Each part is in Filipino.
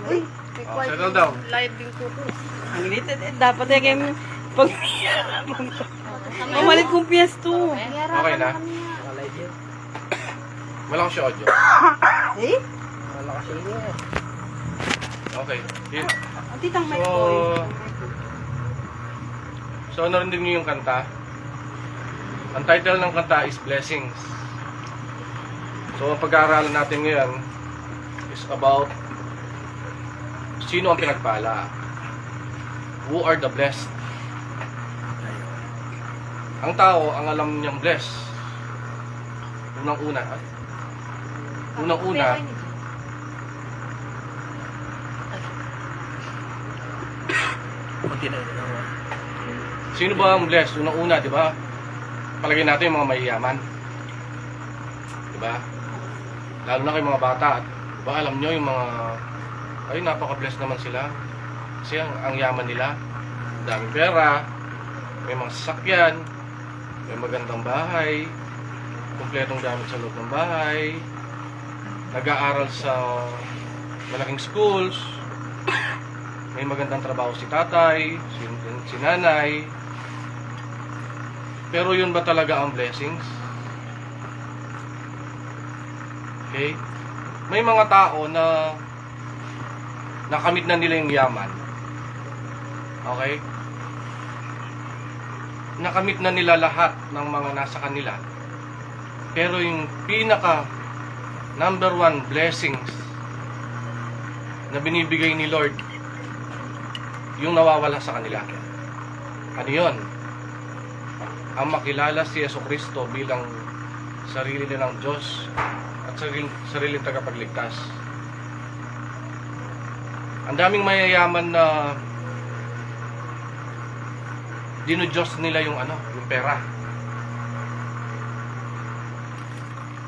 Uy, Settle down. live din ko po. Ang lit. Dapat eh kayo pag... Mamalit kong piyesto. Okay na? Malakas yung audio. Eh? Okay. Yun. Ang titang mic ko So narinig niyo yung kanta? Ang title ng kanta is Blessings. So ang pag-aaralan natin ngayon is about sino ang pinagpala. Who are the blessed? Ang tao, ang alam niyang blessed. Unang-una. Sino ba ang blessed? Unang-una, di ba? Palagay natin yung mga mayayaman. Di ba? Lalo na kay mga bata. Di ba alam nyo yung mga ay napaka-blessed naman sila. Kasi ang yaman nila. Daming pera, may mga sasakyan, may magandang bahay, kumpletong gamit sa loob ng bahay, nag-aaral sa malaking schools, may magandang trabaho si tatay, si nanay. Pero yun ba talaga ang blessings? Okay? May mga tao na nakamit na nila yung yaman. Okay? Nakamit na nila lahat ng mga nasa kanila. Pero yung pinaka number one blessings na binibigay ni Lord, yung nawawala sa kanila. Ano yun? Ang makilala si Jesucristo bilang sarili nilang Diyos at sariling tagapagligtas. Ang daming mayayaman na dinu-Diyos nila yung yung pera.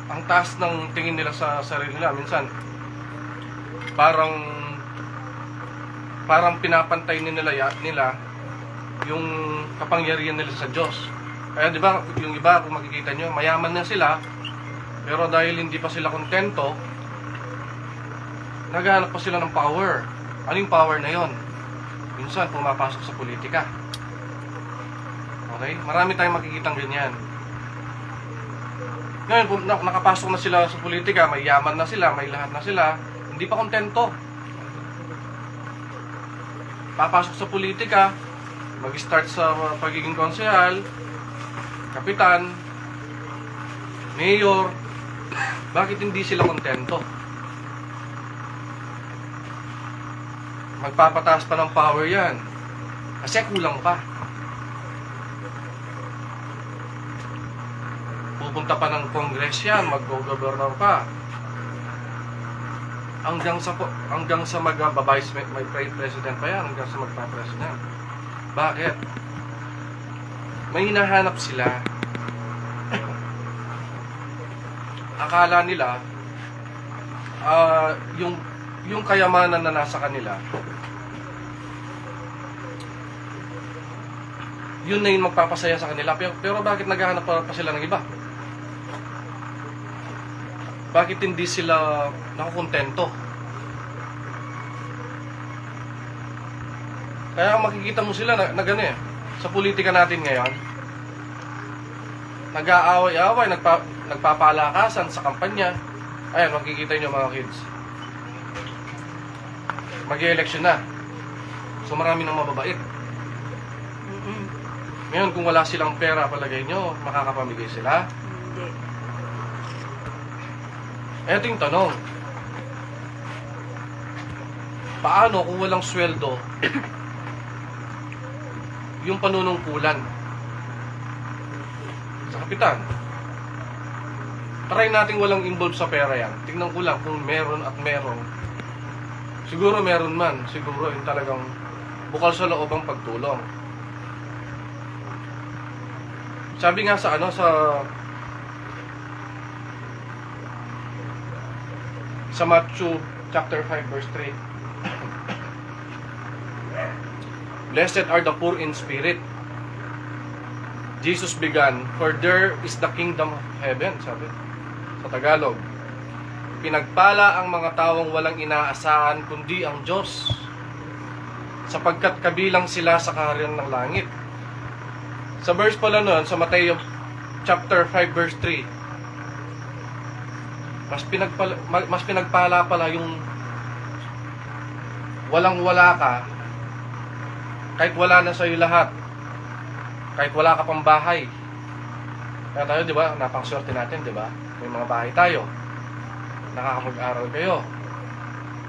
Ang taas ng tingin nila sa sarili nila, minsan parang pinapantay nila yung kapangyarihan nila sa Diyos. Kaya di ba yung iba kung makikita nyo, mayaman na sila, pero dahil hindi pa sila kontento, naghahanap pa sila ng power. Ano yung power na yon? Minsan pumapasok sa politika. Okay? Marami tayong makikitang ganyan. Ngayon, kung nakapasok na sila sa politika, may yaman na sila, may lahat na sila, hindi pa kontento. Papasok sa politika, mag-start sa pagiging konsehal, kapitan, mayor. Bakit hindi sila kontento? Magpapataas pa ng power yan. Kasi kulang pa. Pupunta pa ng Congress yan, mag-governor pa. Hanggang sa mag-vice president pa yan, hanggang sa magpa-president. Bakit? May hinahanap sila. Akala nila yung kayamanan na nasa kanila, yun na yung magpapasaya sa kanila. Pero bakit naghahanap pa sila ng iba? Bakit hindi sila nakukontento? Kaya makikita mo sila na gano'n eh. Sa politika natin ngayon, nag-aaway-aaway, nagpapalakasan sa kampanya. Ayan, makikita nyo mga kids. Mag-i-election na. So marami nang mababait. Ngayon, kung wala silang pera, palagay nyo, makakapamigay sila? Hindi. Eto yung tanong. Paano kung walang sweldo yung panunungkulan sa kapitan? Try natin walang involved sa pera yan. Tingnan ko lang kung meron at meron. Siguro meron man. Siguro yung talagang bukal sa loob ang pagtulong. Sabi nga sa sa Matthew chapter 5 verse 3. Blessed are the poor in spirit. Jesus began, for there is the kingdom of heaven, sabi sa Tagalog. Pinagpala ang mga tawong walang inaasahan kundi ang Diyos, sapagkat kabilang sila sa kaharian ng langit. Sa verse pala nun, sa Mateo chapter 5 verse 3, mas pinagpala pala yung walang-wala ka, kahit wala na sa'yo lahat, kahit wala ka pang bahay. Kaya tayo, di ba, napakaswerte natin, di ba? May mga bahay tayo, nakakapag-aral kayo,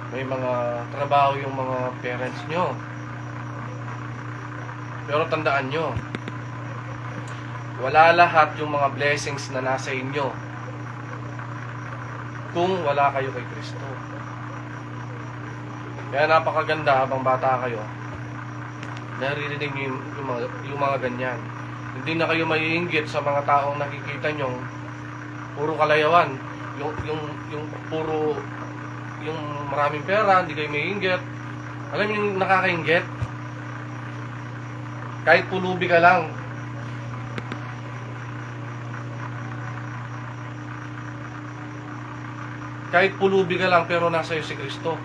may mga trabaho yung mga parents nyo. Pero tandaan nyo, wala lahat yung mga blessings na nasa inyo kung wala kayo kay Kristo. Kaya napakaganda habang bata kayo, naririnig nyo yung mga ganyan. Hindi na kayo maiinggit sa mga taong nakikita nyo puro kalayawan, yung puro yung maraming pera, hindi kayo maiinggit. Alam niyo yung nakakainggit? Kahit pulubi ka lang, kahit pulubi ka lang pero nasa iyo si Kristo,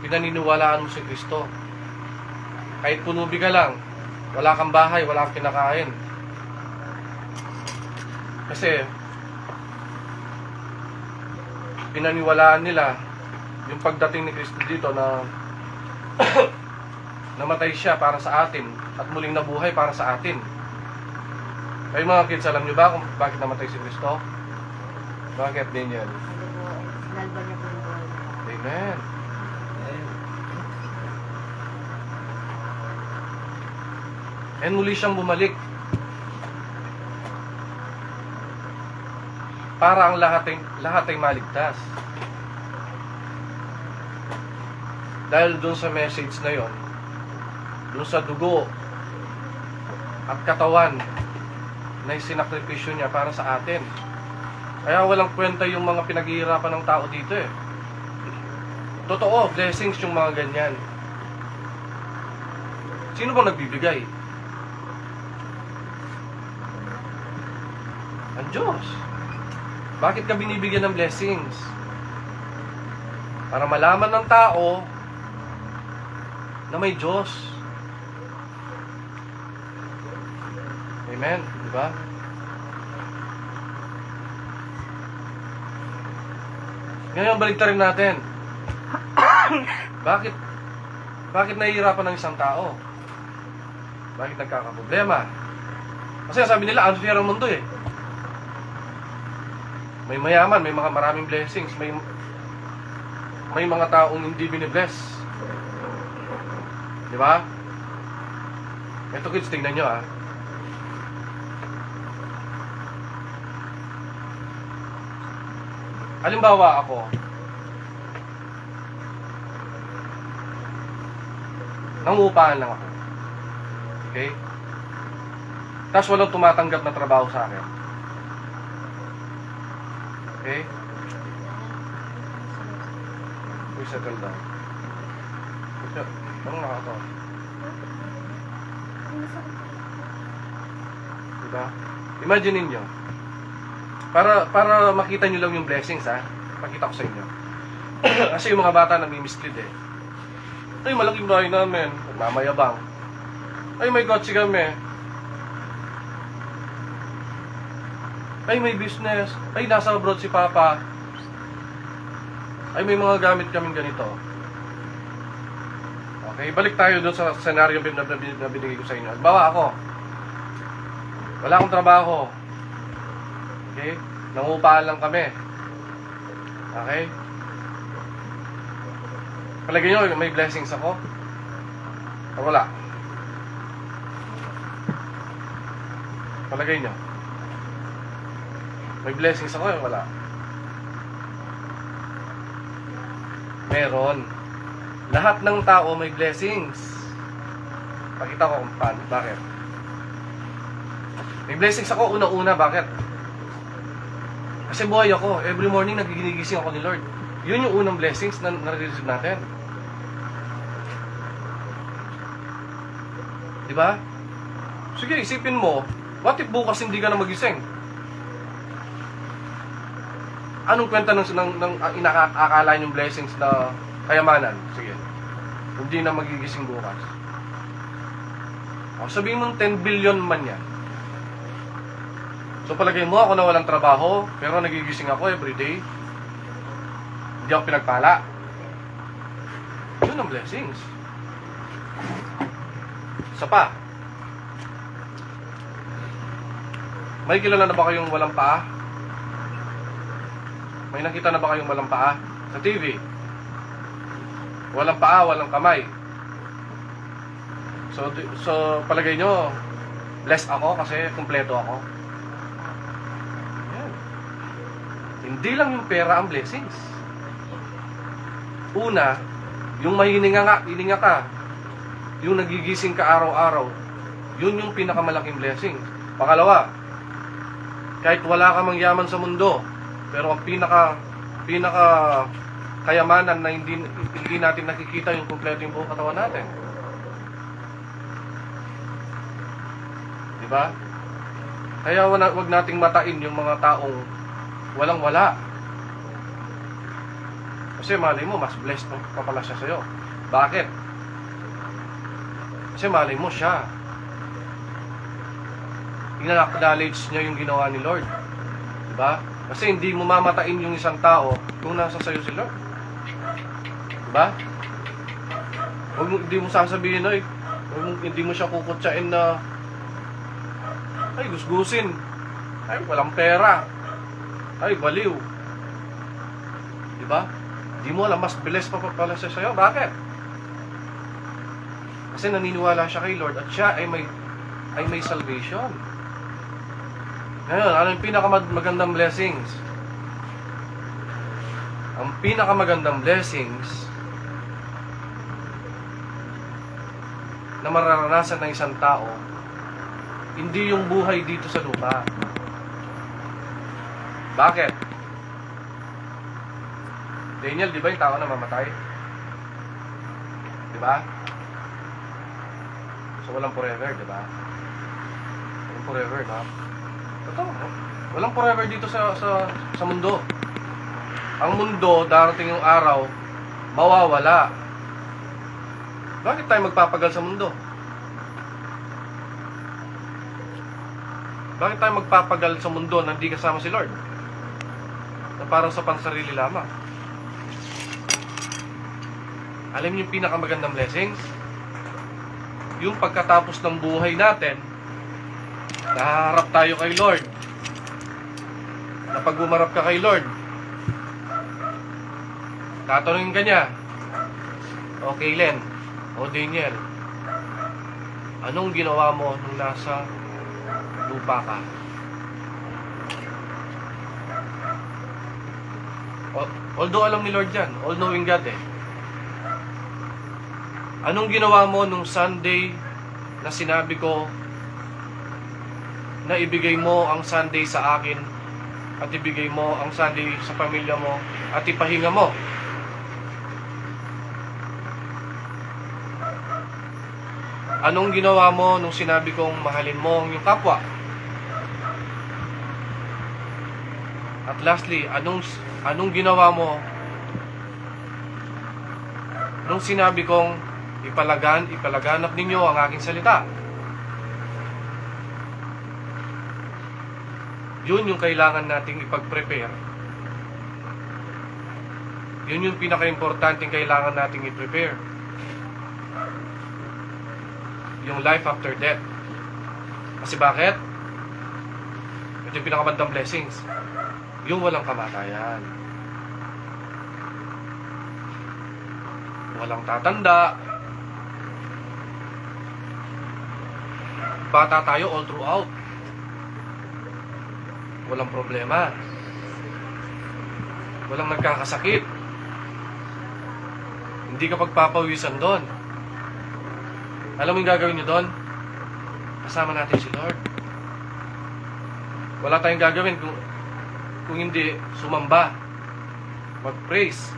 pinaniniwalaan mo si Kristo. Kahit pulubi ka lang, wala kang bahay, wala kang kinakain. Kasi pinaniwalaan nila yung pagdating ni Kristo dito na namatay siya para sa atin at muling nabuhay para sa atin. Kayo mga kids, alam nyo ba kung bakit namatay si Kristo? Bakit din yan? Amen. And muli siyang bumalik para ang lahat ay maligtas. Dahil dun sa message na yon, dun sa dugo at katawan na isinakripisyo niya para sa atin. Kaya walang kwenta yung mga pinaghihirapan ng tao dito eh. Totoo, blessings yung mga ganyan. Sino bang nagbibigay? Ang Diyos. Bakit ka binibigyan ng blessings? Para malaman ng tao na may Diyos. Amen? Diba? Ngayon, baliktarin natin. Bakit nahihirapan ng isang tao? Bakit nagkakaproblema? Kasi sabi nila, unfair ang mundo eh. May mayaman, may mga maraming blessings, may mga taong hindi binibless. Di ba? Ito kids, tingnan nyo ah. Halimbawa ako, nangungupahan lang ako. Okay? Tapos walang tumatanggap na trabaho sa akin. Okay? We settle down. Anong nakaka? Diba? Imagine ninyo. Para makita nyo lang yung blessings ha. Pakita ko sa inyo. Kasi yung mga bata nami-mislead eh. Ay, malaking bahay namin. Nagmamayabang. Ay, may kotse kami. Ay, may business. Ay, nasa abroad si Papa. Ay, may mga gamit kaming ganito. Okay, balik tayo doon sa senaryo na binigay ko sa inyo. Halimbawa ako, wala akong trabaho. Okay? Nangungupahan lang kami. Okay? Palagay nyo, may blessings ako? O wala? Palagay nyo. May blessings ako o wala? Meron. Lahat ng tao may blessings. Pakita ko kung paano. Bakit? May blessings ako una-una. Bakit? Kasi buhay ako. Every morning nagigising ako ni Lord. Yun yung unang blessings na nare-receive natin. Diba? Sige, isipin mo, what if bukas hindi ka na magising? Anong kwenta ng inaakala yung blessings na kayamanan? Sige. Hindi na magigising bukas. O, sabihin mong 10 billion man yan. So palagay mo ako na walang trabaho, pero nagigising ako everyday. Hindi ako pinagpala. Yun ang blessings. Isa pa. May kilala na ba kayong walang paa? May nakita na ba kayong walang paa? Sa TV. Walang paa, walang kamay. So palagay nyo, blessed ako kasi kumpleto ako. Yan. Hindi lang yung pera ang blessings. Una, yung hininga ka, yung nagigising ka araw-araw, yun yung pinakamalaking blessing. Pangalawa, kahit wala ka mang yaman sa mundo, pero ang pinaka kayamanan na hindi natin nakikita yung kumpleto yung buong katawan natin. Diba? Kaya wag nating matain yung mga taong walang-wala. Kasi malay mo, mas blessed pa pala siya sa'yo. Bakit? Kasi malay mo siya. Ina-acknowledge niya yung ginawa ni Lord. Diba? Kasi hindi mo mamatain yung isang tao kung nasa sa'yo si Lord. Diba? Hindi mo sasabihin, ay, hindi mo siya kukutsain na, ay, gusgusin. Ay, walang pera. Ay, baliw. Diba? Hindi mo alam, mas bilis pa pala siya sa'yo. Bakit? Kasi naniniwala siya kay Lord at siya ay may salvation. Ngayon, ano yung pinakamagandang blessings? Ang pinakamagandang blessings na mararanasan ng isang tao, hindi yung buhay dito sa lupa. Bakit? Daniel, di ba yung tao na mamatay? Di ba? So, walang forever, di ba? Walang forever, no? Totoo, no? Walang forever dito sa mundo. Ang mundo, darating yung araw, mawawala. Bakit tayo magpapagal sa mundo? Bakit tayo magpapagal sa mundo na hindi kasama si Lord? Na parang sa pansarili lamang. Alam niyo yung pinakamagandang blessings? Yung pagkatapos ng buhay natin, naharap tayo kay Lord. Na pag umarap ka kay Lord, tatanungin ka niya, o Kaylen, o Daniel, anong ginawa mo nung nasa lupa ka? Although alam ni Lord yan, all-knowing God eh. Anong ginawa mo nung Sunday na sinabi ko na ibigay mo ang Sunday sa akin at ibigay mo ang Sunday sa pamilya mo at ipahinga mo? Anong ginawa mo nung sinabi kong mahalin mo ang iyong kapwa? At lastly, anong ginawa mo nung sinabi kong ipalaganap ninyo ang aking salita? Yun yung kailangan nating ipag-prepare. Yun yung pinaka-importanting kailangan nating i-prepare. Yung life after death. Kasi bakit? Ito yung pinakamandang blessings. Yung walang kamatayan. Walang tatanda. Bata tayo all throughout. Walang problema. Walang nagkakasakit. Hindi ka pagpapawisan doon. Alam mo yung gagawin nyo doon? Kasama natin si Lord. Wala tayong gagawin kung hindi sumamba. Mag-praise.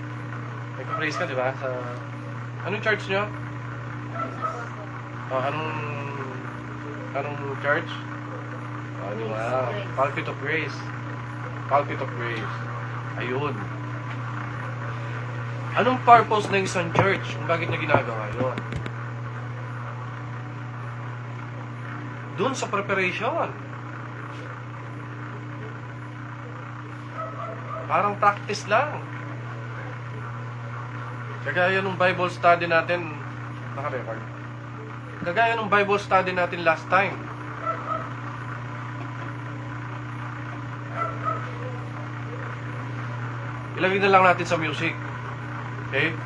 Mag-praise ka, di ba? Anong church nyo? Anong church? Pulpit of Grace. Pulpit of Grace. Ayun. Anong purpose ng isang church? Kung bakit niya ginagawa yun? Doon sa preparation. Parang practice lang. Kagaya nung Bible study natin, naka-record. Kagaya nung Bible study natin last time. Ilagay na lang natin sa music. Okay?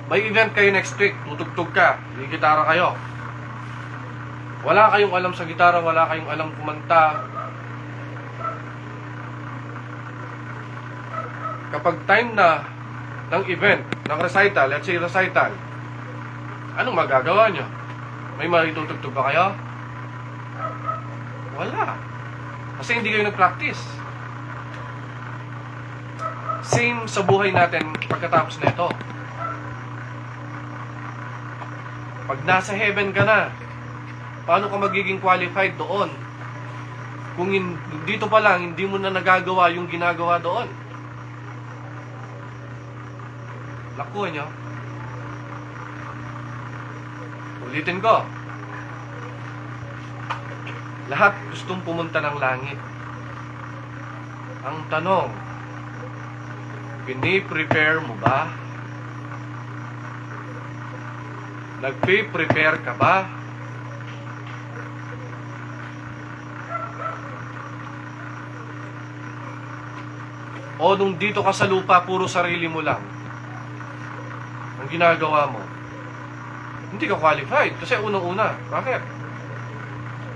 May event kayo next week, tutugtog ka, may gitara kayo. Wala kayong alam sa gitara, wala kayong alam kumanta. Kapag time na ng event, ng recital, let's say recital, anong magagawa nyo? May maitutugtog ba kayo? Wala. Kasi hindi kayo nag-practice. Same sa buhay natin pagkatapos na ito. Pag nasa heaven ka na, paano ka magiging qualified doon? Kung dito pa lang, hindi mo na nagagawa yung ginagawa doon. Lakuha nyo. Ulitin ko. Lahat gustong pumunta ng langit. Ang tanong, pini-prepare mo ba? Nagpe-prepare ka ba? O nung dito ka sa lupa, puro sarili mo lang ang ginagawa mo, hindi ka qualified. Kasi unang-una, bakit?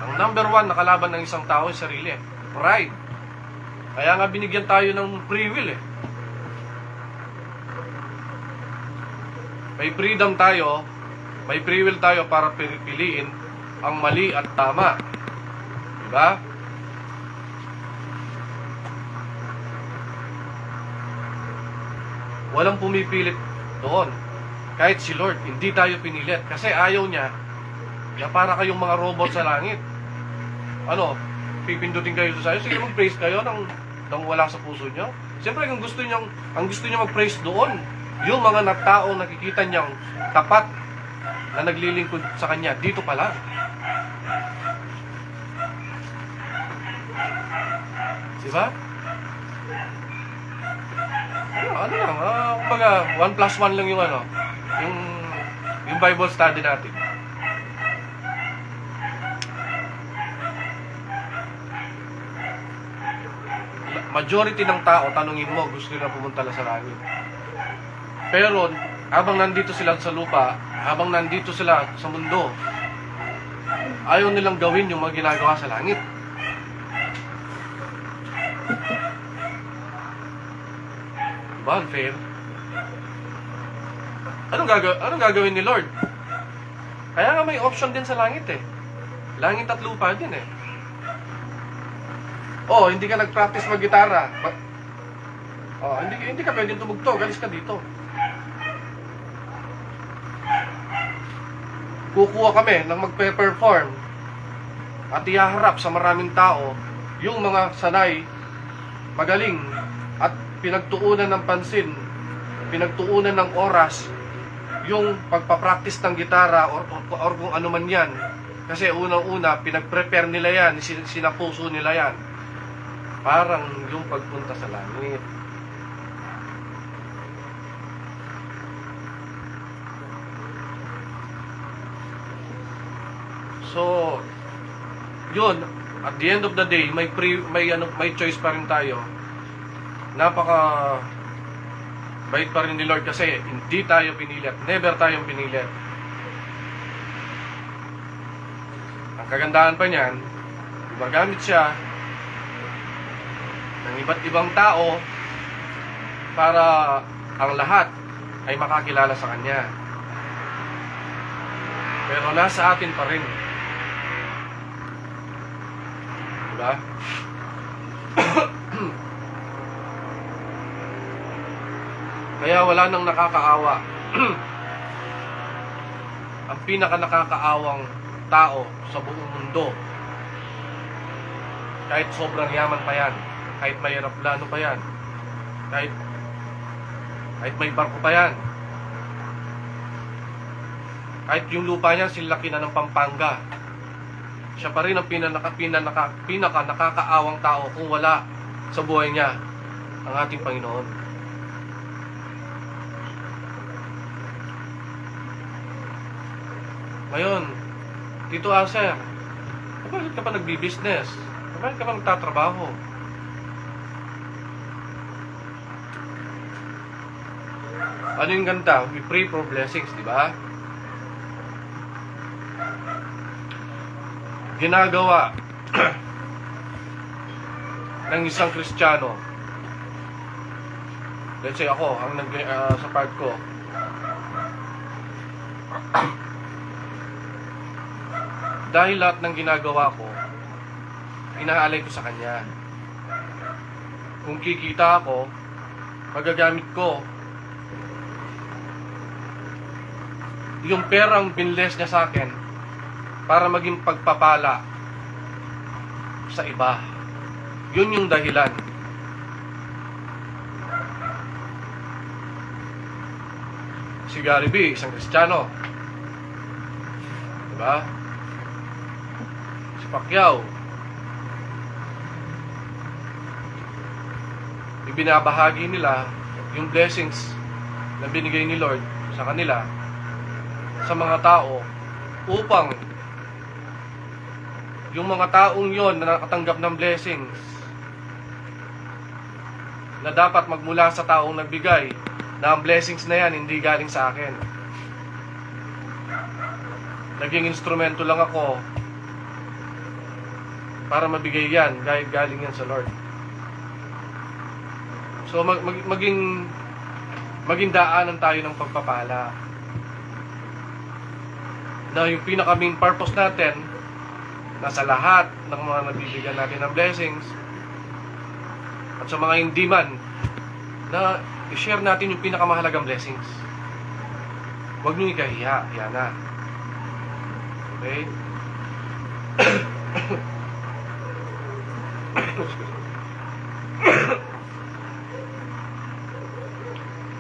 Ang number one na kalaban ng isang tao ay sarili. Pride. Kaya nga binigyan tayo ng free will eh. May freedom tayo, may free will tayo para piliin ang mali at tama. Diba? Walang pumipilit doon. Kahit si Lord, hindi tayo pinilit. Kasi ayaw niya, para kayong mga robot sa langit. Ano, pipindutin kayo sa iyo, sige mag-praise kayo nang wala sa puso nyo. Siyempre, ang gusto niyo mag-praise doon, yung mga taong nakikita niyang tapat na naglilingkod sa kanya, dito pa lang. Diba? Ano lang, kumbaga, 1+1 lang yung yung Bible study natin. Majority ng tao, tanungin mo, gusto nila pumunta lang sa langit. Pero, habang nandito sila sa lupa, habang nandito sila sa mundo, ayaw nilang gawin yung mga ginagawa sa langit. Diba, unfair? Anong gagawin ni Lord? Kaya nga may option din sa langit eh. Langit at lupa din eh. Oh, hindi ka nag-practice mag-gitara. Oh, hindi ka pwedeng tumugtog. Alis ka dito. Kukuha kami ng magpe-perform at ihaharap sa maraming tao yung mga sanay, magaling at pinagtuunan ng pansin, pinagtuunan ng oras yung pagpapractice ng gitara or kung ano man yan. Kasi unang-una, pinag-prepare nila yan, sinapuso nila yan. Parang yung pagpunta sa langit. So, yun, at the end of the day, may choice pa rin tayo. Napaka bait pa rin ni Lord kasi hindi tayo pinilit, never tayong pinilit. Ang kagandahan pa niyan, gumagamit siya ng iba't ibang tao para ang lahat ay makakilala sa Kanya. Pero nasa atin pa rin. Diba? Kaya wala nang nakakaawa. Ang pinaka nakakaawang tao sa buong mundo, kahit sobrang yaman pa yan, Kahit may aeroplano pa yan. Kahit may barko pa yan. Kahit yung lupa niya, silaki na ng Pampanga. Siya pa rin ang pinaka nakakaawang tao kung wala sa buhay niya ang ating Panginoon. Ngayon, Tito Aser, bakit ka pa nagbi-business? Bakit ka pa nagtatrabaho? Ano yung ganda? We pray for blessings, di ba? Ginagawa ng isang Kristiyano. Let's say ako, sa part ko, dahil lahat ng ginagawa ko, inaalay ko sa Kanya. Kung kikita ako, magagamit ko yung perang binless niya sa akin para maging pagpapala sa iba. Yun yung dahilan. Si Gary B, isang Kristiyano. Diba? Si Pacquiao, ibinabahagi nila yung blessings na binigay ni Lord sa kanila sa mga tao upang yung mga taong yon na nakatanggap ng blessings na dapat magmula sa taong nagbigay na ang blessings na yan hindi galing sa akin. Naging instrumento lang ako para mabigay yan dahil galing yan sa Lord. So maging daanan tayo ng pagpapala na yung pinaka main purpose natin nasa lahat ng mga nabibigyan natin ng blessings at sa mga hindi man na i-share natin yung pinakamahalagang blessings. Huwag nyo ikahiya. Yan na. Okay?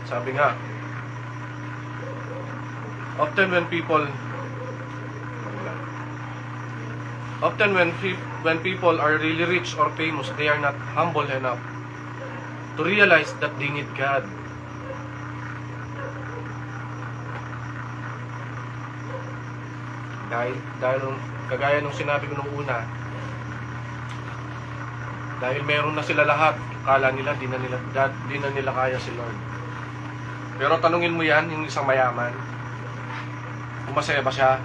Sabi nga, often when people are really rich or famous, they are not humble enough to realize that they need God. Dahil kagaya nung sinabi ko nung una, dahil meron na sila lahat, kala nila di na nila kaya si Lord. Pero tanungin mo yan, yung isang mayaman, kung masaya ba siya?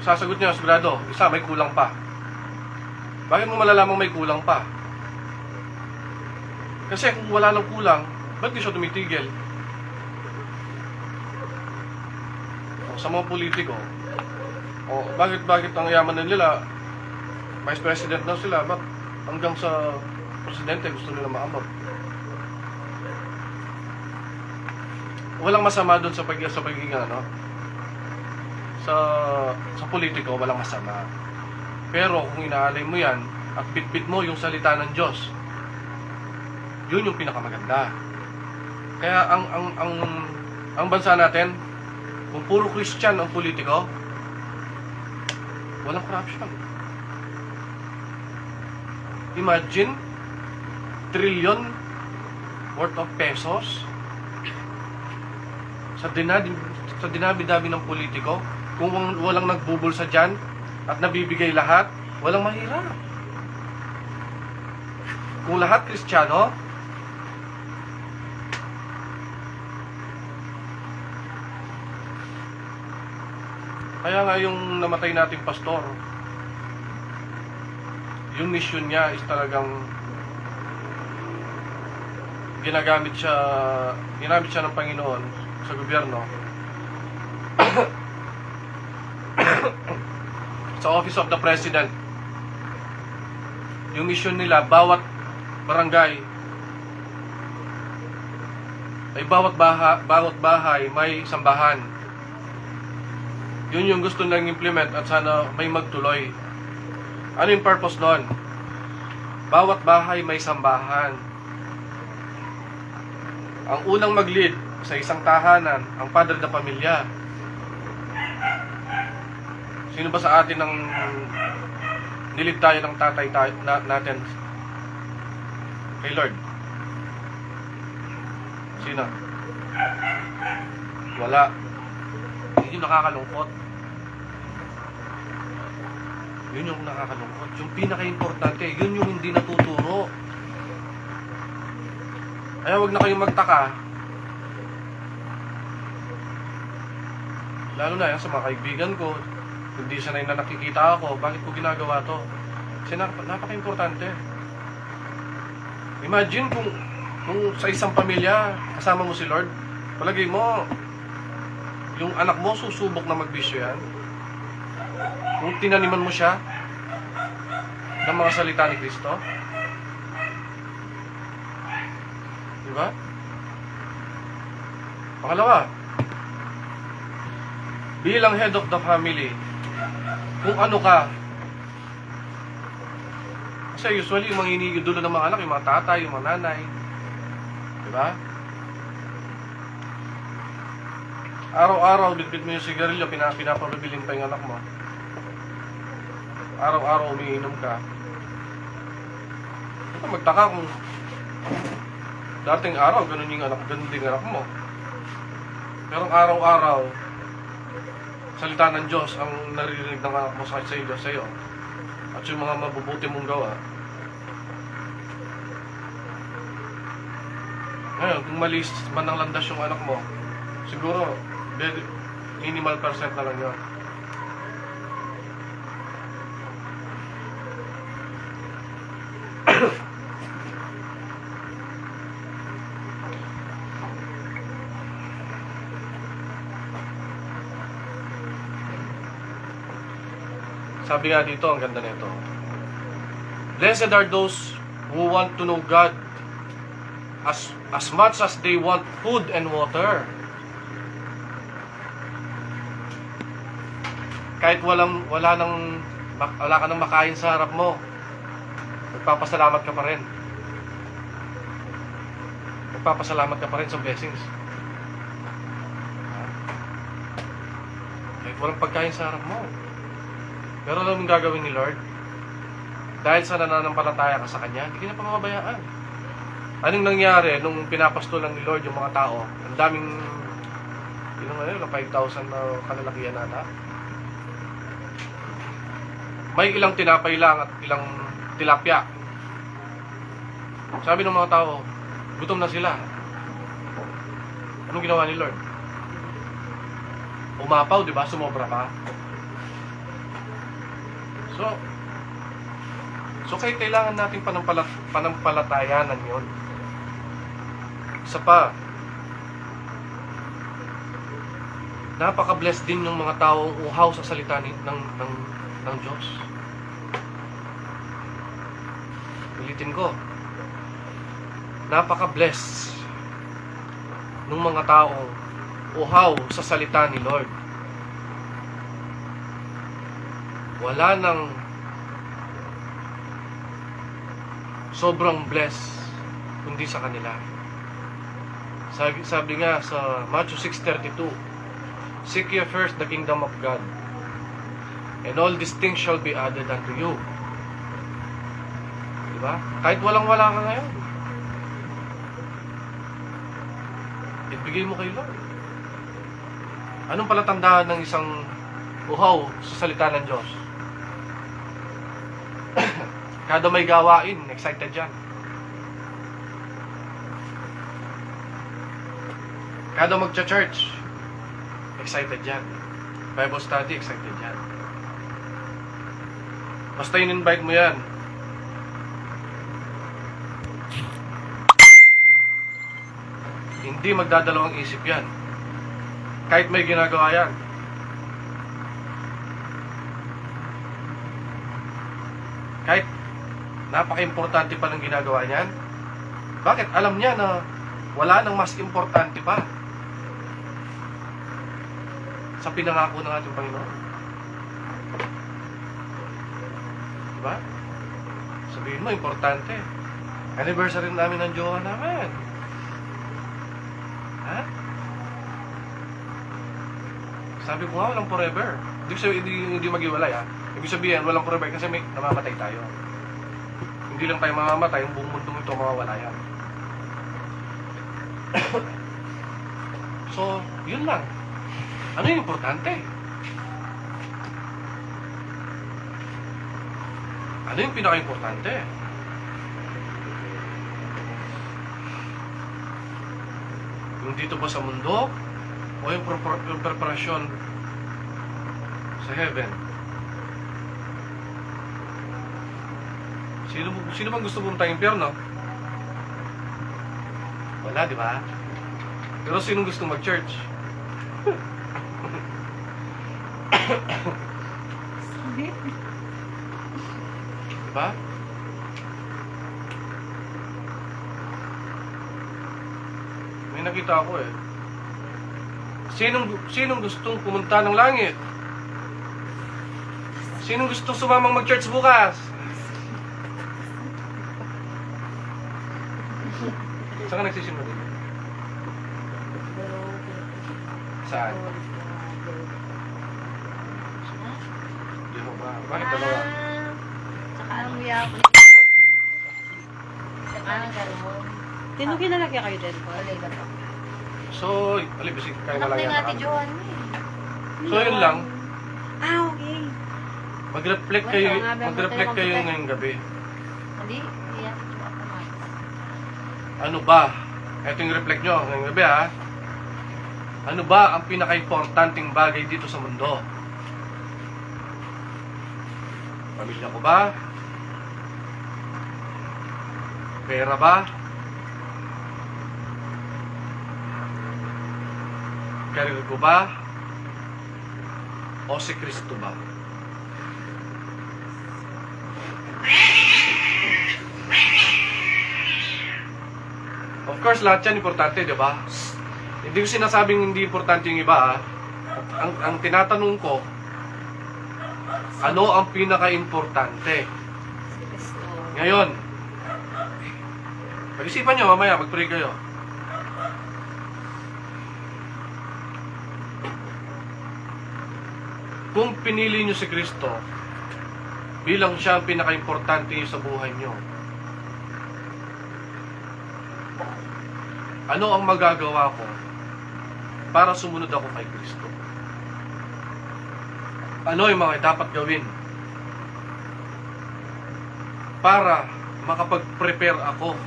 Sasagot niya, sigurado, isa, may kulang pa. Bakit mo malalamang may kulang pa? Kasi kung wala lang kulang, ba't di siya tumitigil? Sa mga politiko, bakit ang yaman na nila, vice president na sila, ba't hanggang sa presidente gusto nila maabot? Walang masama doon sa pagiging ano, sa politiko, walang masama. Pero kung inaalay mo yan at bitbit mo yung salita ng Diyos, yun yung pinakamaganda. Kaya ang bansa natin, kung puro Christian ang politiko, walang corruption. Imagine, trillion worth of pesos sa dinami-dami ng politiko. Kung walang nagbubulsa dyan at nabibigay lahat, walang mahirap. Kung lahat Kristiyano, kaya nga yung namatay nating pastor, yung mission niya is talagang ginamit siya ng Panginoon sa gobyerno sa Office of the President. Yung mission nila, bawat barangay ay bawat bahay may sambahan. Yun yung gusto nilang implement at sana may magtuloy. Ano yung purpose doon? Bawat bahay may sambahan. Ang unang mag-lead sa isang tahanan, ang padre de pamilya. Sino ba sa atin ang nilid tayo ng tatay natin kay Lord? Sino? Wala. Yun yung nakakalungkot. Yun yung nakakalungkot. Yung pinaka-importante, yun yung hindi natuturo. Kaya wag na kayong magtaka. Lalo na yan sa mga kaibigan ko. Hindi sanay na nakikita ako. Bakit ko ginagawa to? Kasi napaka-importante. Imagine kung sa isang pamilya, kasama mo si Lord, palagay mo, yung anak mo susubok na magbisyo yan. Kung tinaniman mo siya ng mga salita ni Kristo. Diba? Pangalawa, bilang head of the family, kung ano ka, kasi usually yung mga iniidulo ng mga anak, yung mga tatay, yung mga nanay, diba? Araw-araw, bitbit mo yung sigarilyo, pinapabiling pa yung anak mo. Araw-araw umiinom ka. Magtaka kung dating araw, ganun din anak mo. Pero araw-araw, salita ng Diyos ang naririnig ng anak mo sa iyo. At yung mga mabubuti mong gawa. Ngayon, kung mali man ang landas yung anak mo, siguro, minimal percent na lang yun. Sabi nga dito, ang ganda nito. Blessed are those who want to know God as much as they want food and water. Kahit wala ka nang makain sa harap mo, magpapasalamat ka pa rin. Magpapasalamat ka pa rin sa blessings. Kahit walang pagkain sa harap mo. Pero alam mong gagawin ni Lord? Dahil sa nananampalataya ka sa Kanya, hindi ka niya pamabayaan. Anong nangyari nung pinapastulan ni Lord yung mga tao? Ang daming, 5,000 na kalalakihan nata. May ilang tinapay lang at ilang tilapia. Sabi ng mga tao, gutom na sila. Anong ginawa ni Lord? Umapaw, di ba? Sumobra pa. So kaya kailangan natin panampalatayanan yun. Isa pa, napaka-blessed din yung mga taong uhaw sa salita ng Diyos. Ulitin ko, napaka-blessed ng mga taong uhaw sa salita ni Lord. Wala nang sobrang blessed kundi sa kanila. Sabi nga sa Matthew 6:32, seek ye first the kingdom of God, and all these things shall be added unto you. Diba? Kahit walang-wala ka ngayon, ibigay mo kay Lord. Anong palatandaan ng isang uhaw sa salita ng Diyos? Kada may gawain, excited yan. Kada magcha-church, excited yan. Bible study, excited yan. Basta in-invite mo yan, hindi magdadalawang isip yan. Kahit may ginagawa yan. Kahit napaka-importante pa ng ginagawa niyan. Bakit? Alam niya na wala nang mas importante pa sa pinangako ng ating Panginoon. Diba? Sabihin mo, importante. Anniversary namin ng jowa namin. Ha? Sabi ko nga, walang forever. Hindi maghiwalay, ha? Ibig sabihin, walang forever kasi may namamatay tayo. Hindi lang tayo mamamatay, yung buong mundo ito mawawala yan. So, yun lang. Ano yung importante? Ano yung pinaka-importante? Yung dito ba sa mundo? O yung preparasyon sa heaven? Sino bang gusto pumunta ng impyerno? Wala, di ba? Pero sino gusto mag-church? Diba? May nakita ako eh. Sinong gustong pumunta ng langit? Sinong gustong sumamang mag-church bukas? Saan ka nagsisimula dito? Saan? Hindi mo ba? Bakit dalawa? Tsaka ang yapo. Tsaka ang gano'n. Sino kinalagyan kayo din po? Wala iba to. So, alibisig kayo Anak wala na yan. yung ate Johan mo eh. So, yun lang. Ah, okay. Mag-reflect kayo ngayong gabi. Hindi, hindi ate Johan naman. Ano ba? Ito yung reflect nyo ngayong gabi, ha? Ano ba ang pinaka-importanting bagay dito sa mundo? Pamilya ko ba? Pera ba? Career ko ba? O si Kristo ba? Of course, lahat yan importante, di ba? Hindi ko sinasabing hindi importante yung iba, ha? Ang tinatanong ko, ano ang pinaka-importante? Si Cristo. Ngayon, pag-isipan nyo, mamaya, mag-pray kayo. Kung pinili nyo si Kristo bilang siya ang pinaka-importante nyo sa buhay nyo, ano ang magagawa ko para sumunod ako kay Kristo? Ano yung mga dapat gawin para makapag-prepare ako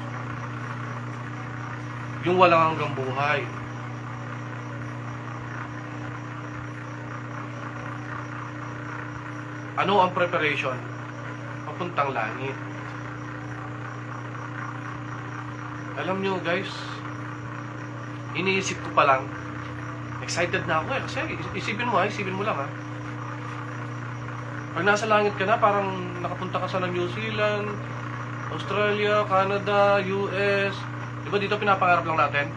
yung walang hanggang buhay? Ano ang preparation? Papuntang langit. Alam nyo guys, iniisip ko pa lang, excited na ako eh. Kasi isipin mo lang ha. Pag nasa langit ka na, parang nakapunta ka sa New Zealand, Australia, Canada, US. Diba dito pinapangarap lang natin?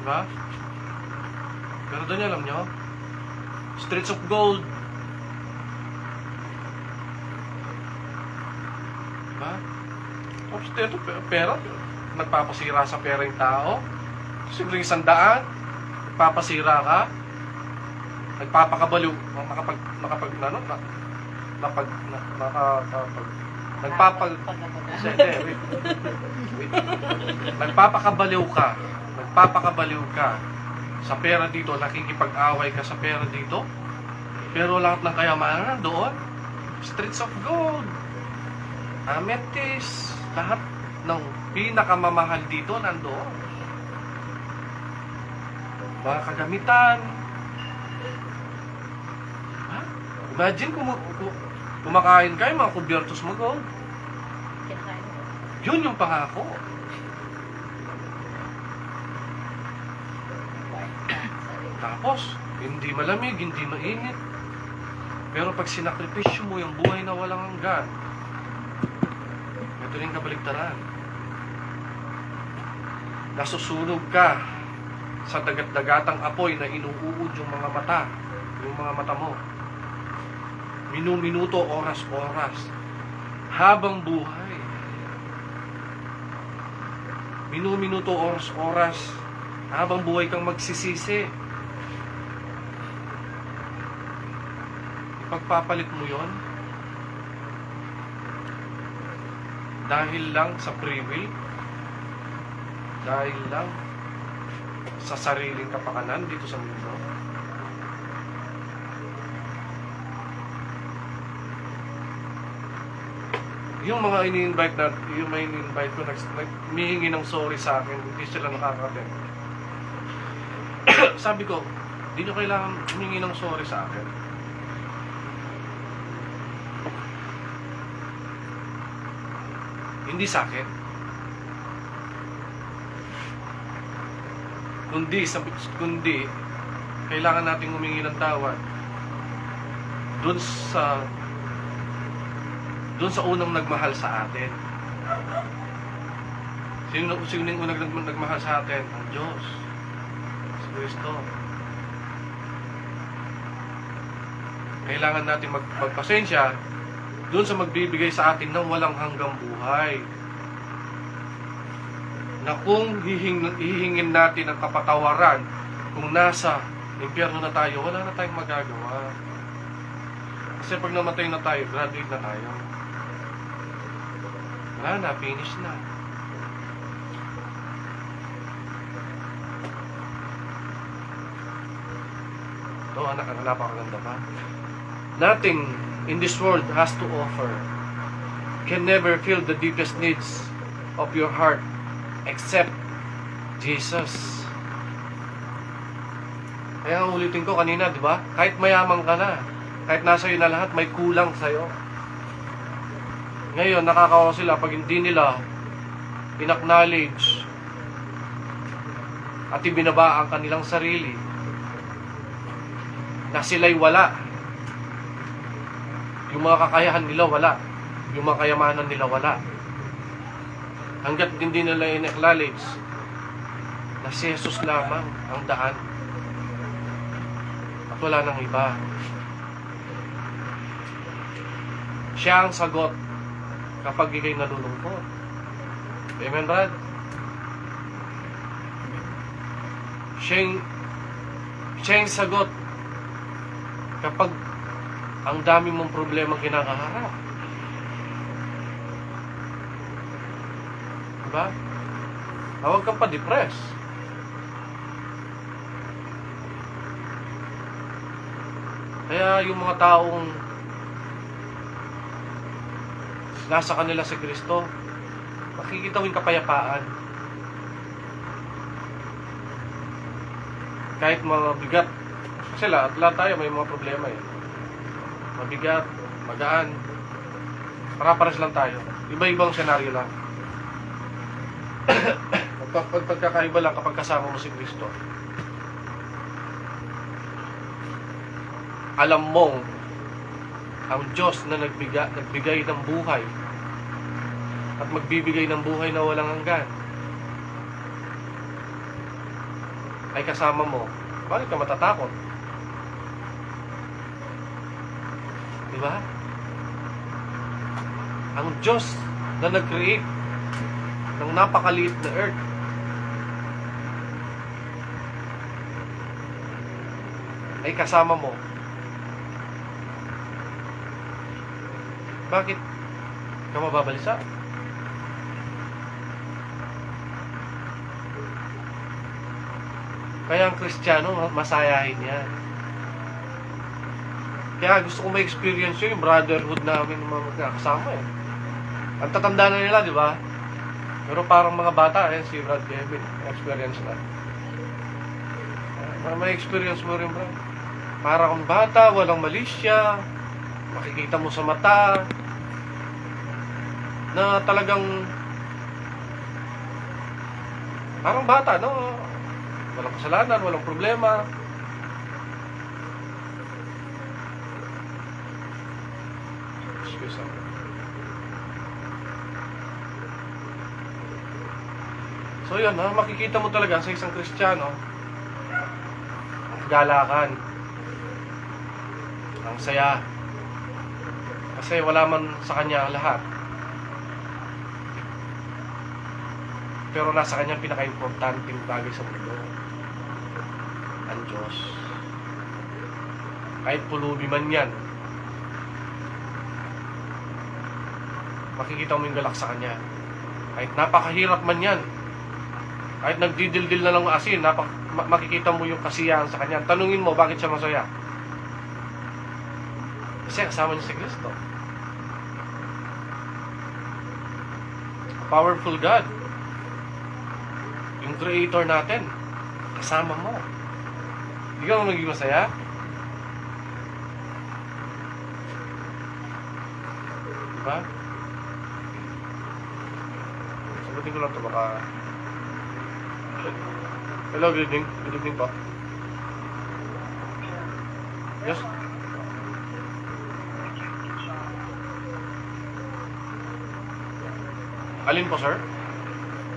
Diba? Pero doon alam nyo, streets of gold. Diba? Tapos dito, pera. Nagpapasira sa pera yung tao. Simple 100, nagpapasira ka. Nagpapakabaliw, nagpapakabaliw ka sa pera dito, nakikipag-away ka sa pera dito, pero lahat ng kayamanan doon, streets of gold, amethyst, lahat ng pinakamamahal dito nandoon. Mga kagamitan. Imagine kung kumakain kayo, mga kubyertos mo gold. Kinakain mo. Yun yung pangako. Tapos, hindi malamig, hindi mainit. Pero pag sinakripisyo mo yung buhay na walang hanggan, ito rin kabaligtaran. Nasusunog ka sa dagat-dagatang apoy na inuuod yung mga mata mo. Minuto, oras-oras. Habang buhay. Minuto, oras-oras. Habang buhay kang magsisisi. Pagpapalit mo yon dahil lang sa free will, dahil lang sa sariling kapakanan dito sa mundo. Yung mga ini-invite na, yung may ini-invite ko, humihingi ng sorry sa akin, hindi sila nakaka-attend. Sabi ko, hindi nyo kailangan humingi ng sorry sa akin. Hindi sa akin. Kundi kailangan nating humingi ng tawad dun sa unang nagmahal sa atin. Sino yung unang nagmahal sa atin? Ang Diyos, si Kristo. Kailangan natin magpasensya dun sa magbibigay sa atin ng walang hanggang buhay. Na kung hihingin natin ang kapatawaran, kung nasa impyerno na tayo, wala na tayong magagawa. Kasi pag namatay na tayo, graduate na tayo. Wala na, finish na. Ito, anak, napakaganda pa. Nothing in this world has to offer can never fill the deepest needs of your heart except Jesus. Kaya ulitin ko kanina, di ba? Kahit mayaman ka na, kahit nasa iyo na lahat, may kulang sa'yo. Ngayon, nakakawa sila pag hindi nila in-acknowledge at ibinaba ang kanilang sarili na sila'y wala. Yung mga kakayahan nila wala. Yung mga kayamanan nila wala. Hanggat hindi nila in-acknowledge na si Jesus lamang ang daan at wala nang iba. Siya ang sagot kapag ikay nalulungkot. Amen, Brad? Siya yung sagot kapag ang dami mong problema kinakaharap. Diba? Huwag kang pa-depress. Kaya yung mga taong nasa kanila si Kristo, makikita mo yung kapayapaan. Kahit mga bigat, kasi lahat tayo may mga problema eh. Mabigat, magaan, para-paras lang tayo. Iba-ibang senaryo lang. Pagkakaiba lang kapag kasama mo si Kristo. Alam mong ang Diyos na nagbigay ng buhay at magbibigay ng buhay na walang hanggan ay kasama mo. Bakit ka matatakot? Diba? Ang Diyos na nag-create ng napakaliit na earth ay kasama mo. Bakit ka mababalisa? Kaya ang Kristiyano, masayahin yan. Kaya gusto ko ma-experience yung brotherhood namin ng mga kasama eh. Ang tatanda na nila, di ba? Pero parang mga bata, eh, si Brad Kevin, experience na. May experience mo rin, bro. Parang kang bata, walang malisya, makikita mo sa mata, na talagang parang bata, no? Walang kasalanan, walang problema. Excuse me. So yun, ha? Makikita mo talaga sa isang Kristiyano ang galakan, ang saya, Kasi wala man sa kanya lahat. Pero nasa kanya pinaka-importanting bagay sa mundo. Ang Diyos. Kahit pulubi man yan, makikita mo yung galak sa kanya. Kahit napakahirap man yan, kahit nagdidildil na lang ng asin, makikita mo yung kasiyahan sa kanya. Tanungin mo, bakit siya masaya? Kasi kasama niya si Kristo. Powerful God. Yung Creator natin, kasama mo. Hindi ka mo magiging masaya? Diba? Sagutin ko lang ito, baka... Hello, good evening. Good evening po. Yes? Alin po, sir?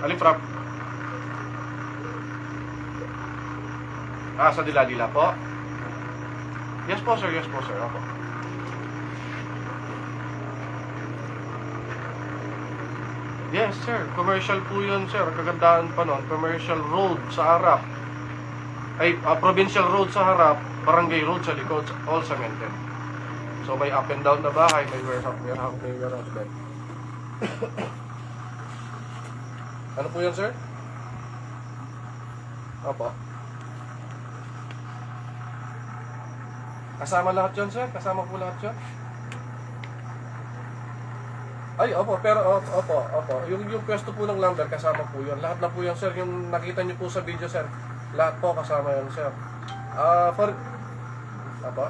Alin, Prap? Sa Dila-Dila po? Yes po, sir. Yes po, sir. Opo. Yes, sir. Commercial po yun, sir. Kagandahan pa nun. Commercial road sa harap. Ay, provincial road sa harap. Barangay road sa likod. All cemented. So, may up and down na bahay. May warehouse bed. Ano po yan, sir? Opo. Kasama lahat yun, sir? Kasama po lahat yun? Ay, opo, pero opo. Yung pwesto po ng lumber, kasama po yun. Lahat na po yun, sir. Yung nakita niyo po sa video, sir. Lahat po kasama yun, sir. Opo.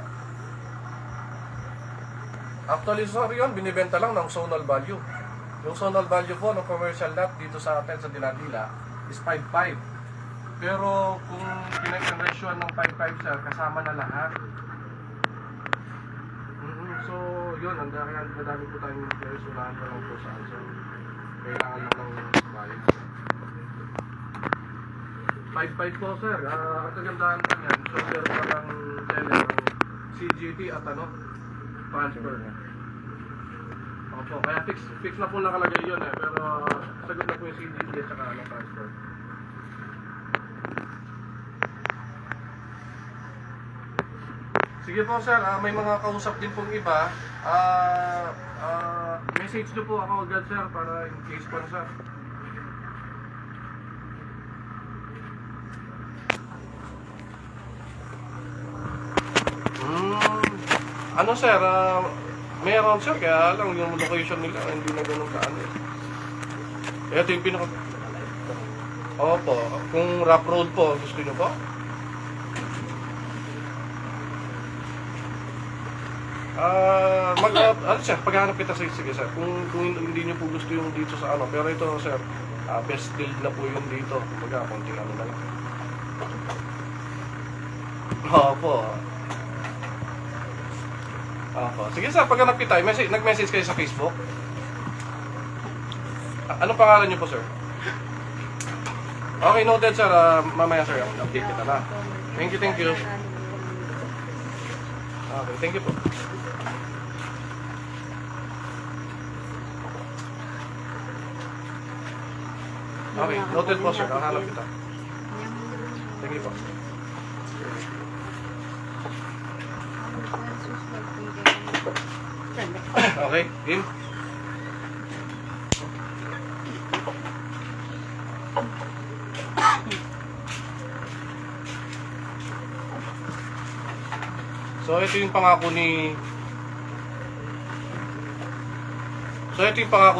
Actually, sir, yun, binibenta lang ng zonal value. Yung zonal value po ng commercial lot dito sa atin sa Dila-Dila is 5.5. Pero kung pinag-conversion ng 5.5, sir, kasama na lahat. So, yun, ang madami po tayong employees, unahan na lang po saan, sir. Kailangan lang ng bayan. 5.5 po, sir. Ang kagandahan po yan, so meron pa lang seller ng CGT at transfer. Opo, kaya fix na po nakalagay yun pero sagot na po yung CGT at saka transfer. Sige po, sir, may mga kausap din pong iba. Message nyo po ako agad, sir, para in case po, sir. Ano, sir, meron, sir, kaya lang yung location nila hindi na ganun kaan eh. Ito yung pinaka... Opo, kung rough road po, gusto nyo po? Ano, sir, paghanap kita sige, sir. Kung hindi nyo po gusto yung dito sa ano, pero ito, sir, best deal na po yung dito. Konting ano na lang. Opo. Sige, sir, paghanap kita, nag-message kayo sa Facebook. Anong pangalan nyo po, sir? Okay, noted, sir. Mamaya, sir, update kita na. Thank you. Okay, thank you po. Okay, noted po, sir. Hanap kita. Thank you po. Okay, game. So ito yung pangako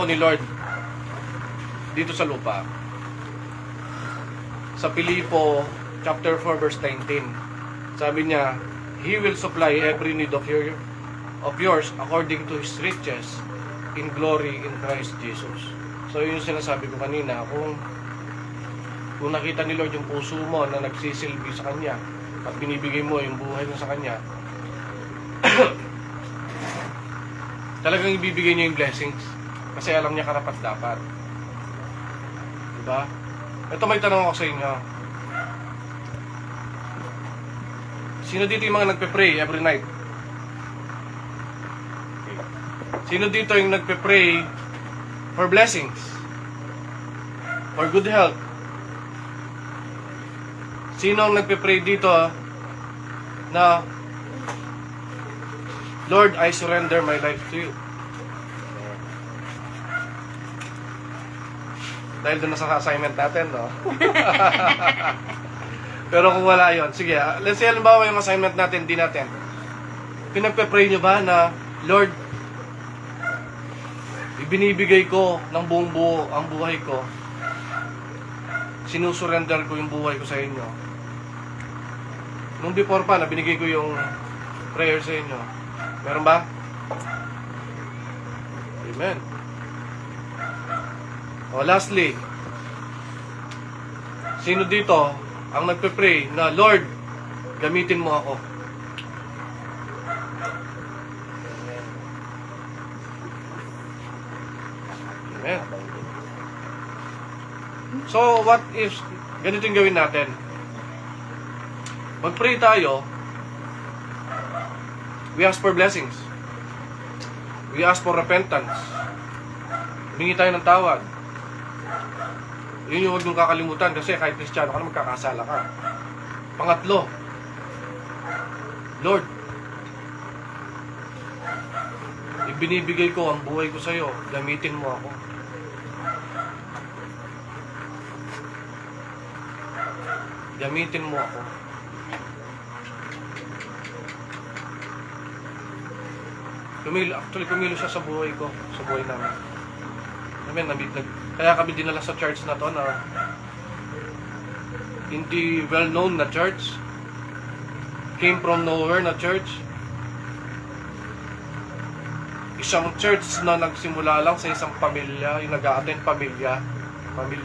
ni Lord dito sa lupa. Sa Filipo chapter 4 verse 19. Sabi niya, He will supply every need of yours according to His riches in glory in Christ Jesus. So yun yung sinasabi ko kanina, kung nakita ni Lord yung puso mo na nagsisilbi sa Kanya at binibigay mo yung buhay mo sa Kanya, talagang ibibigay niya yung blessings kasi alam niya karapat dapat. Diba? Ito, may tanong ako sa inyo. Sino dito yung mga nagpe-pray every night? Okay. Sino dito yung nagpe-pray for blessings? For good health? Sino ang nagpe-pray dito na Lord, I surrender my life to you? Dahil doon na sa assignment natin, no? Pero kung wala yon, sige, let's say halimbawa yung assignment natin, di natin. Pinagpe-pray nyo ba na, Lord, ibinibigay ko ng buong buo ang buhay ko. Sinusurrender ko yung buhay ko sa inyo. Nung before pa, na binigay ko yung prayer sa inyo. Meron ba? Amen. O lastly, sino dito ang nagpe-pray na, Lord, gamitin mo ako? Amen. So, what if, ganito yung gawin natin. Mag-pray tayo. We ask for blessings. We ask for repentance. Humingi tayo ng tawad. Yun yung huwag niyong kakalimutan kasi kahit Kristiyano ka na magkakasala ka. Pangatlo, Lord, ibinibigay ko ang buhay ko sa iyo. Gamitin mo ako. Gamitin mo ako. Kumilo siya sa buhay ko, sa buhay namin. Kaya kami dinala sa church na to na hindi well-known na church. Came from nowhere na church. Isang church na nagsimula lang sa isang pamilya, yung nag-a-attend pamilya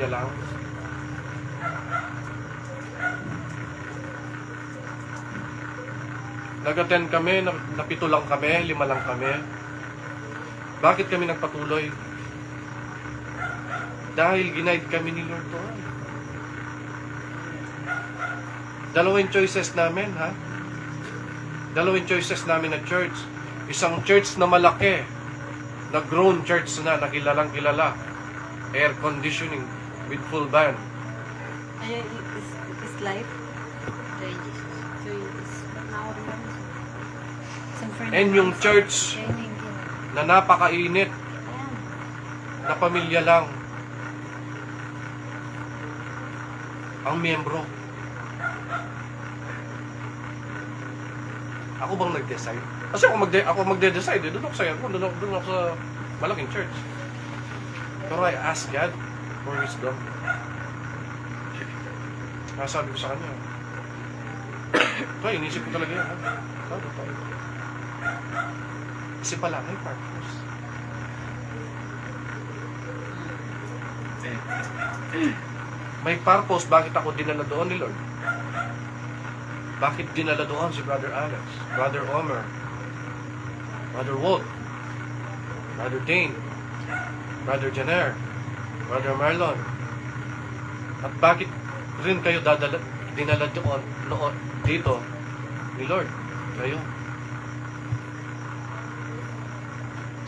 lang. Nag-attend kami, napito lang kami, 5 lang kami. Bakit kami nagpatuloy? Dahil ginaid kami ni Lord doon. Dalawang choices namin, ha? Dalawang choices namin na church. Isang church na malaki, na grown church na, nakilalang kilala. Air conditioning with full band. Ay, is life? Kay Jesus. So, is now remember? And yung church Training din. na napakainit, Ayan. na pamilya lang ang miyembro. Ako bang nag-decide? Kasi ako magde-decide, doon ako sa malaking church. Pero I ask God for wisdom. Nasabi ko sa kanya, ito, inisip ko talaga yan. Sabi tayo. Kasi pala, may purpose. May purpose bakit ako dinala doon ni Lord. Bakit dinala doon si Brother Alex, Brother Omer, Brother Walt, Brother Dane, Brother Jenner, Brother Marlon. At bakit rin kayo dinala doon dito ni Lord? Kayo.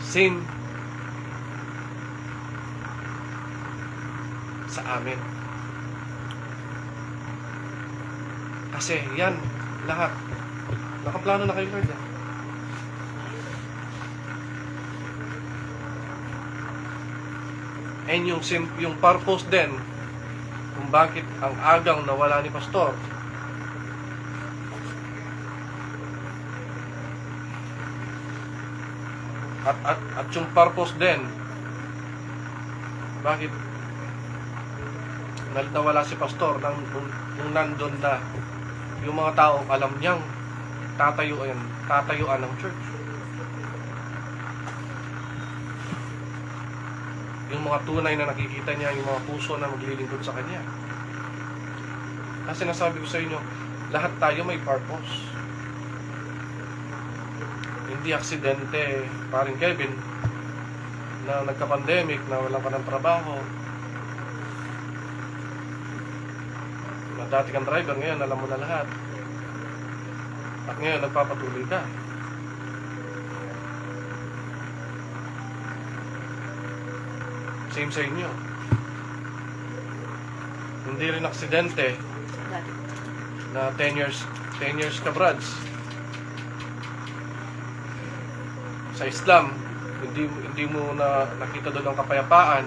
Same sa amin. Kasi yan, lahat. Nakaplano na kayo, Lord. And yung purpose din, kung bakit ang agang nawala ni Pastor, at yung purpose din, bakit nawala si Pastor nung nandun na yung mga taong alam niyang tatayuan ng church. Yung mga tunay na nakikita niya, yung mga puso na maglilingkod sa kanya. Kasi nasabi ko sa inyo, lahat tayo may purpose. Hindi aksidente, paring Kevin, na nagka-pandemic, na walang ka ng trabaho. Na dati kang driver, ngayon alam mo na lahat. At ngayon nagpapatuloy ka. Same sa inyo. Hindi rin aksidente Dati. na 10 years ka, brads. Sa Islam, hindi mo na nakita doon ang kapayapaan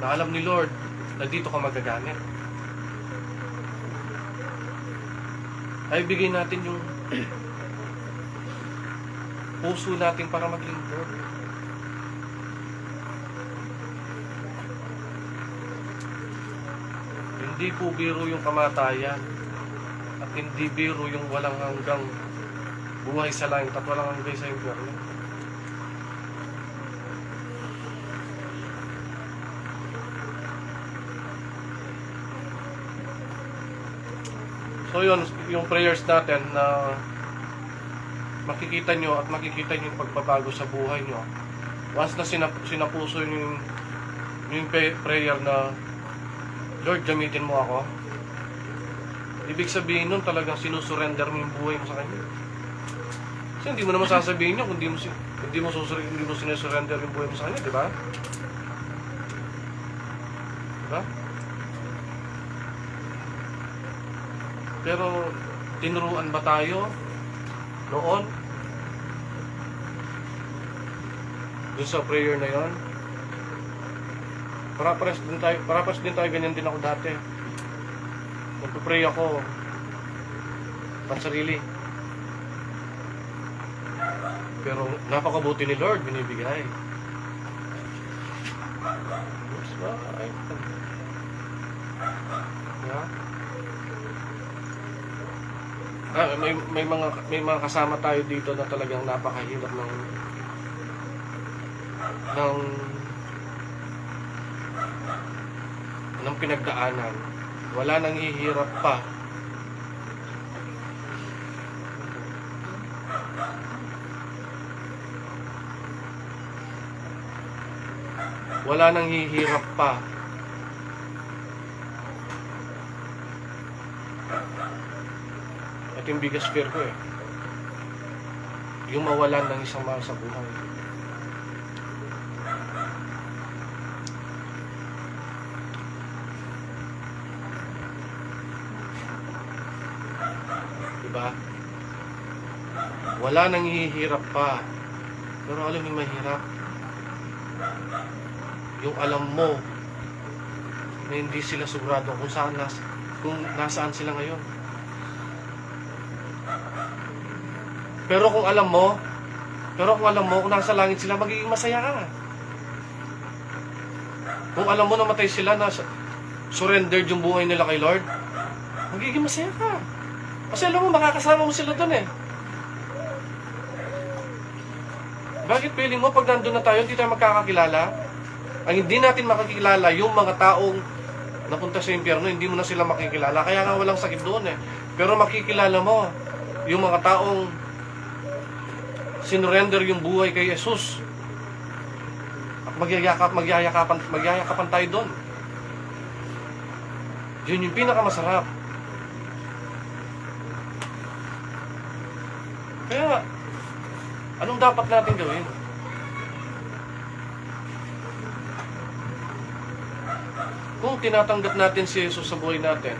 na alam ni Lord na dito ka magagamit. Ay bigay natin yung puso natin para maglingkod. Hindi po biro yung kamatayan at hindi biro yung walang hanggang buhay sa langit at walang hanggang sa impyerno. So yun, yung prayers natin na makikita nyo at makikita nyo yung pagbabago sa buhay nyo. Once na sinapuso nyo yung prayer na Lord, gamitin mo ako. Ibig sabihin nun talagang sinusurrender mo yung buhay mo sa Kanya. Kasi hindi mo naman sasabihin nyo kung hindi mo sinusurrender yung buhay mo sa Kanya, di ba? Diba? Pero, tinuruan ba tayo noon? Dun sa prayer na yon? Parapares din tayo, ganyan din ako dati. Magpapray ako, pansarili. Pero napakabuti ni Lord, binibigay. Yeah. May mga kasama tayo dito na talagang napakahirap ng pinagdaanan. Wala nang hihirap pa. Wala nang hihirap pa. At yung biggest fear ko yung mawalan ng isang mahal sa buhay. Diba? Wala nang hihirap pa. Pero alam mo yung mahirap? Yung alam mo na hindi sila sigurado kung nasaan sila ngayon. Pero kung alam mo kung nasa langit sila, magiging masaya ka. Kung alam mo namatay sila, na surrendered yung buhay nila kay Lord, magiging masaya ka. Kasi alam mo, makakasama mo sila doon eh. Bakit feeling mo pag nandun na tayo, hindi tayo magkakakilala? Ang hindi natin makakilala, yung mga taong napunta sa impyerno, hindi mo na sila makikilala. Kaya nga walang sakit doon eh. Pero makikilala mo yung mga taong sinurrender yung buhay kay Jesus. At magyayakapan tayo doon. Yun yung pinakamasarap. Kaya, anong dapat natin gawin? Kung tinatanggap natin si Jesus sa buhay natin,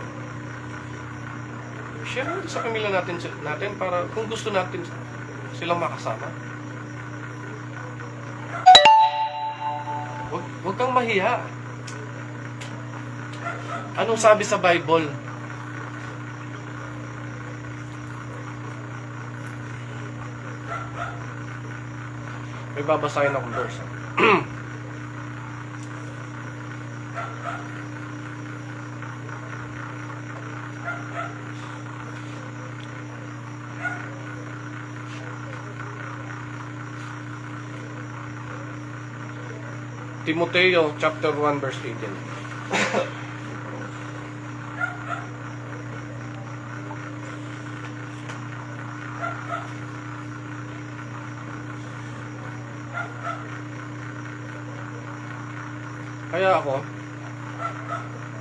share natin sa pamilya natin para kung gusto natin silang makasama. Huwag kang mahiya. Anong sabi sa Bible? May babasahin akong verse. Timoteo chapter 1 verse 18. Kaya ako,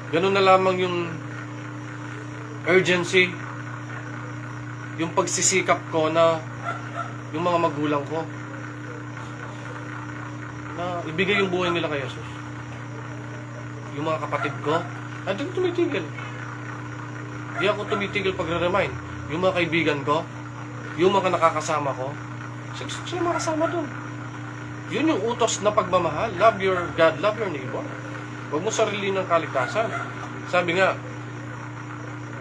ganun na lamang yung urgency, yung pagsisikap ko na yung mga magulang ko. na ibigay yung buhay nila kay Jesus. Yung mga kapatid ko, hindi ko tumitigil. Hindi ako tumitigil pagre-remind. Yung mga kaibigan ko, yung mga nakakasama ko, sila makasama doon. Yun yung utos na pagmamahal. Love your God, love your neighbor. Huwag mo sarili ng kaligtasan. Sabi nga,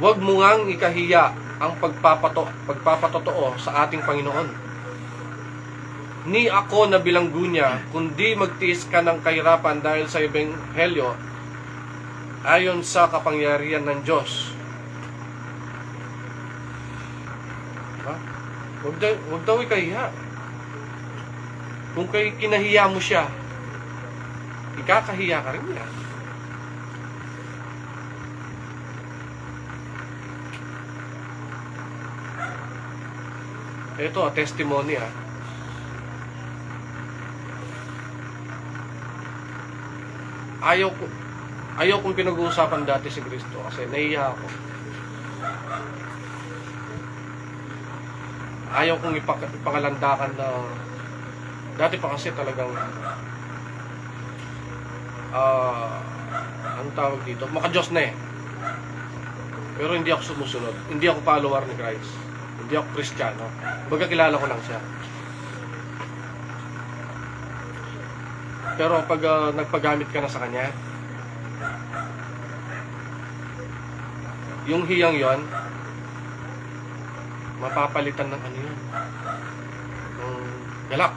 huwag mo ngang ikahiya ang pagpapatotoo sa ating Panginoon. Ni ako na bilanggo niya, kundi magtiis ka ng kahirapan dahil sa ebanghelyo ayon sa kapangyarihan ng Diyos. Ha? Huwag daw ikahiya. Kung kinahiya mo siya, ikakahiya ka rin niya. Ito, testimony Ayaw kong pinag-uusapan dati si Kristo kasi nahiya ako. Ayaw kong ipangalandakan na dati pa kasi talagang ang tawag dito, maka-Diyos na pero hindi ako sumusunod, hindi ako follower ni Christ, hindi ako Kristiyano. Baga kilala ko lang siya. Pero pag nagpagamit ka na sa kanya, yung hiyang yon mapapalitan ng ano yun, ng galak,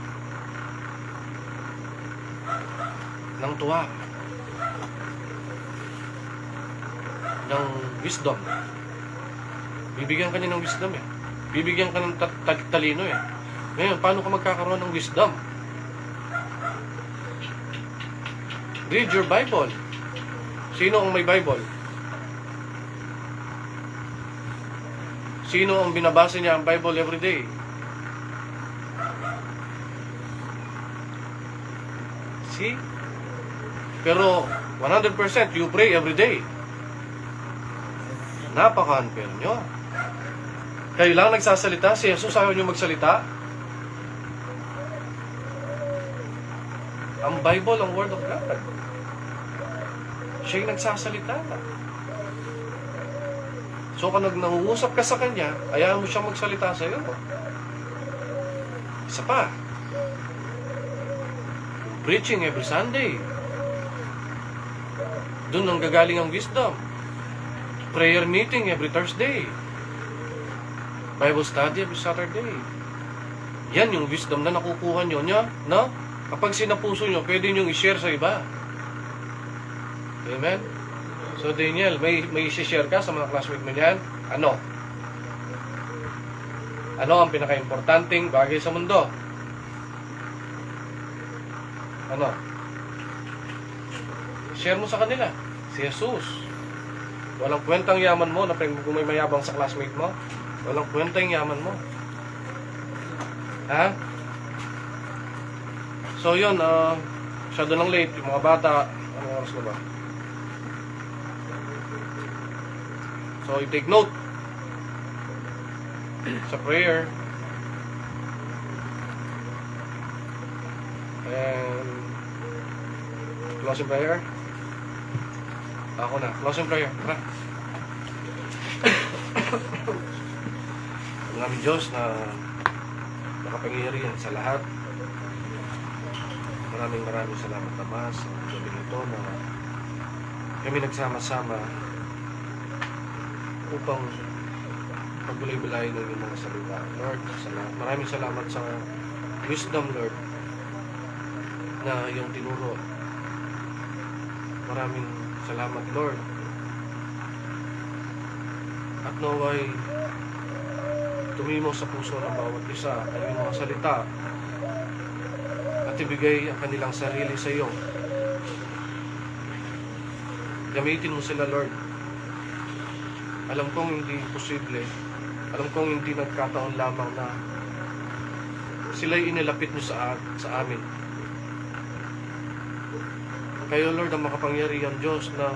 ng tuwa, ng wisdom. Bibigyan ka niya ng wisdom bibigyan ka ng talino Ngayon, paano ka magkakaroon ng wisdom? Read your Bible. Sino ang may Bible? Sino ang binabasa niya ang Bible every day? See? Pero 100% you pray every day. Napaka-unfair nyo. Kayo lang nagsasalita, si Jesus ayaw nyo magsalita. Ang Bible, ang Word of God. Siya yung nagsasalita. So kung nangungusap ka sa Kanya, ayaw mo siyang magsalita sa iyo. Isa pa, preaching every Sunday. Doon ang gagaling ang wisdom. Prayer meeting every Thursday. Bible study every Saturday. Yan yung wisdom na nakukuha nyo niya, na kapag sinapuso nyo, pwede nyo i-share sa iba. Amen? So Daniel, may i-share ka sa mga classmate mo niyan? Ano? Ano ang pinaka-importanting bagay sa mundo? Ano? Share mo sa kanila. Si Jesus. Walang kwentang yaman mo na kung may mayabang sa classmate mo. Walang kwentang yaman mo. Ha? So yun, masyado nang late. Yung mga bata, anong oras na ba? So you take note sa prayer. And closing prayer. Ako na, closing prayer. Tara. Ang aming Diyos na nakapangyarihan sa lahat. Maraming salamat Ama sa gabi ito na kami nagsama-sama upang pagbulay-bulay ng iyong mga salita. Lord, maraming salamat sa wisdom, Lord, na iyong tinuro. Maraming salamat, Lord. At naway tumimo sa puso ng bawat isa ang iyong mga salita at ibigay ang kanilang sarili sa iyo. Gamitin mo sila, Lord. Alam kong hindi posible. Alam kong hindi nagkataon lamang na sila'y inilapit mo sa amin. Kayo, Lord, ang makapangyarihan Diyos na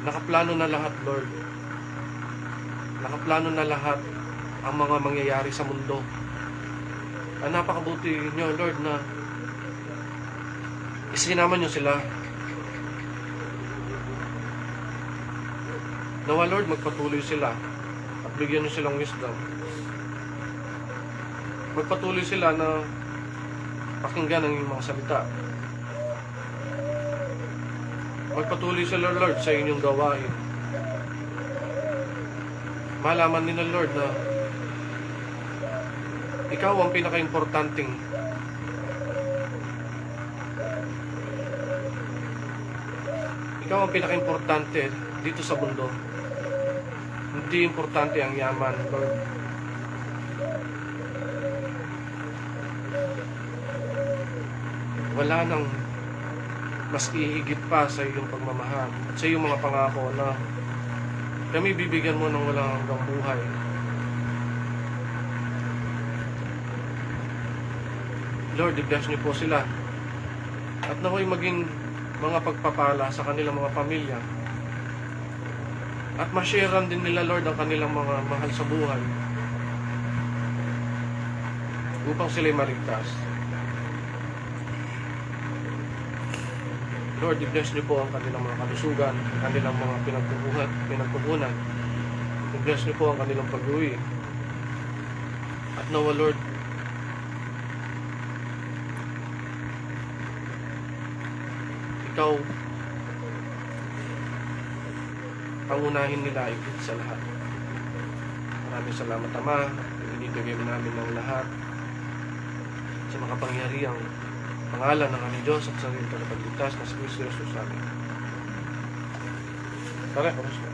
nakaplano na lahat, Lord. Nakaplano na lahat ang mga mangyayari sa mundo. Ang napakabuti nyo, Lord, na isinama nyo sila. Nawa, Lord, magpatuloy sila at bigyan nyo silang wisdom. Magpatuloy sila na pakinggan ang iyong mga salita. Magpatuloy sila, Lord, sa inyong gawain. Malaman nila, Lord, na ikaw ang pinaka-importanting ikaw ang pinaka-importante dito sa mundo. Hindi importante ang yaman, Lord. Wala nang mas ihigit pa sa iyong pagmamahal at sa iyong mga pangako na kami bibigyan mo ng walang hanggang buhay. Lord, i-bless niyo po sila at naway maging mga pagpapala sa kanilang mga pamilya at ma-sharean din nila, Lord, ang kanilang mga mahal sa buhay upang sila'y maligtas. Lord, i-bless niyo po ang kanilang mga kalusugan, ang kanilang mga pinagkukunan. I-bless niyo po ang kanilang pag-uwi. At nawa, Lord, ikaw pangunahin nila higit sa lahat. Maraming salamat, Ama. Ibinibigay mo namin ng lahat sa makapangyarihang pangalan ng aming Diyos at sa iyong tagapagligtas na si Kristo Jesus amin. Tara, kamusta?